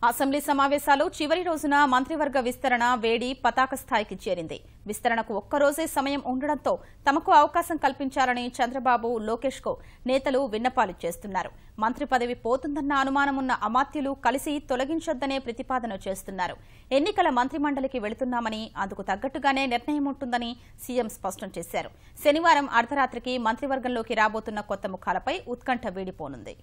Assembly సమావేశాలు చివరి రోజున మంత్రివర్గ విస్తరణ వేడి పతాక స్థాయికి చేరింది. విస్తరణకు ఒక్కరోజే సమయం ఉండడంతో తమకు అవకాశం కల్పించాలని చంద్రబాబు, లోకేష్కు నేతలు విన్నపాలు చేస్తున్నారు. మంత్రి పదవి పోతుందన్న అనుమానమున్న అమాత్యులు కలిసి తొలగించొద్దనే ప్రతిపాదన చేస్తున్నారు. ఎన్నికల మంత్రిమండలికి వెళుతున్నామని, అందుకు తగ్గట్టుగానే నిర్ణయం ఉంటుందని సీఎం స్పష్టం చేశారు. శనివారం అర్ధరాత్రికి మంత్రివర్గంలోకి రాబోతున్న కొత్త ముఖాలపై ఉత్కంఠ వీడిపోనుంది.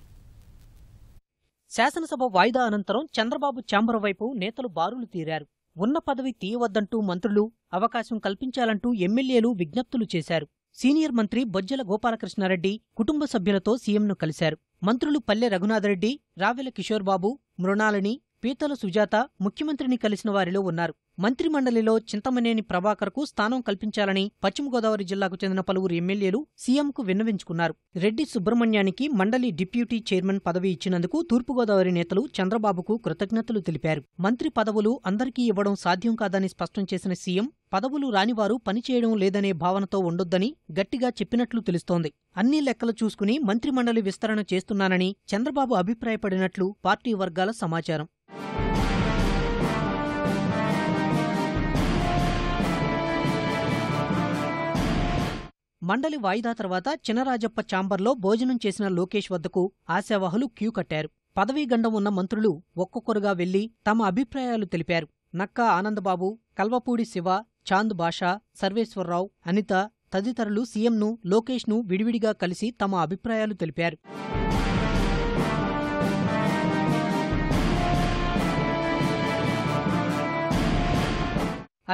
శాసనసభ వాయిదా అనంతరం చంద్రబాబు ఛాంబర్ వైపు నేతలు బారులు తీరారు. ఉన్న పదవి తీయవద్దంటూ మంత్రులు, అవకాశం కల్పించాలంటూ ఎమ్మెల్యేలు విజ్ఞప్తులు చేశారు. సీనియర్ మంత్రి బొజ్జల గోపాలకృష్ణారెడ్డి కుటుంబ సభ్యులతో సీఎంను కలిశారు. మంత్రులు పల్లె రఘునాథరెడ్డి, రావెల కిషోర్ బాబు, మృణాలిని, పీతల సుజాత ముఖ్యమంత్రిని కలిసిన వారిలో ఉన్నారు. మంత్రిమండలిలో చింతమనేని ప్రభాకర్కు స్థానం కల్పించాలని పశ్చిమ గోదావరి జిల్లాకు చెందిన పలువురు ఎమ్మెల్యేలు సీఎంకు విన్నవించుకున్నారు. రెడ్డి సుబ్రహ్మణ్యానికి మండలి డిప్యూటీ చైర్మన్ పదవి ఇచ్చినందుకు తూర్పుగోదావరి నేతలు చంద్రబాబుకు కృతజ్ఞతలు తెలిపారు. మంత్రి పదవులు అందరికీ ఇవ్వడం సాధ్యం కాదని స్పష్టం చేసిన సీఎం, పదవులు రానివారు పనిచేయడం లేదనే భావనతో ఉండొద్దని గట్టిగా చెప్పినట్లు తెలుస్తోంది. అన్ని లెక్కలు చూసుకుని మంత్రిమండలి విస్తరణ చేస్తున్నానని చంద్రబాబు అభిప్రాయపడినట్లు పార్టీ వర్గాల సమాచారం. మండలి వాయిదా తర్వాత చినరాజప్ప ఛాంబర్లో భోజనం చేసిన లోకేష్ వద్దకు ఆశావహులు క్యూ కట్టారు. పదవీగండం ఉన్న మంత్రులు ఒక్కొక్కరుగా వెళ్లి తమ అభిప్రాయాలు తెలిపారు. నక్కా ఆనందబాబు, కల్వపూడి శివ, చాంద్ బాషా, సర్వేశ్వరరావు, అనిత తదితరులు సీఎంను, లోకేష్ను విడివిడిగా కలిసి తమ అభిప్రాయాలు తెలిపారు.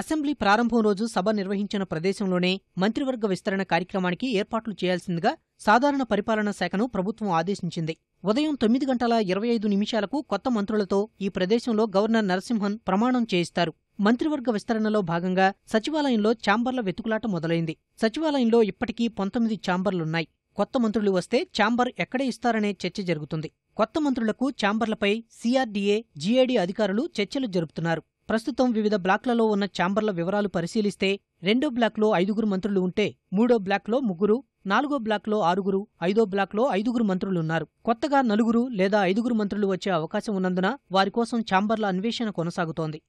అసెంబ్లీ ప్రారంభం రోజు సభ నిర్వహించిన ప్రదేశంలోనే మంత్రివర్గ విస్తరణ కార్యక్రమానికి ఏర్పాట్లు చేయాల్సిందిగా సాధారణ పరిపాలనా శాఖను ప్రభుత్వం ఆదేశించింది. ఉదయం 9:25 కొత్త మంత్రులతో ఈ ప్రదేశంలో గవర్నర్ నరసింహన్ ప్రమాణం చేయిస్తారు. మంత్రివర్గ విస్తరణలో భాగంగా సచివాలయంలో ఛాంబర్ల వెతుకులాట మొదలైంది. సచివాలయంలో ఇప్పటికీ 19 ఛాంబర్లున్నాయి. కొత్త మంత్రులు వస్తే ఛాంబర్ ఎక్కడే ఇస్తారనే చర్చ జరుగుతుంది. కొత్త మంత్రులకు ఛాంబర్లపై సీఆర్డీఏ, జీఏడీ అధికారులు చర్చలు జరుపుతున్నారు. ప్రస్తుతం వివిధ బ్లాక్లలో ఉన్న ఛాంబర్ల వివరాలు పరిశీలిస్తే 2వ బ్లాక్లో 5 మంత్రులు ఉంటే 3వ బ్లాక్లో 3, 4వ బ్లాక్లో 6, 5వ బ్లాక్లో 5 మంత్రులున్నారు. కొత్తగా 4 లేదా 5 మంత్రులు వచ్చే అవకాశం ఉన్నందున వారి కోసం ఛాంబర్ల అన్వేషణ కొనసాగుతోంది.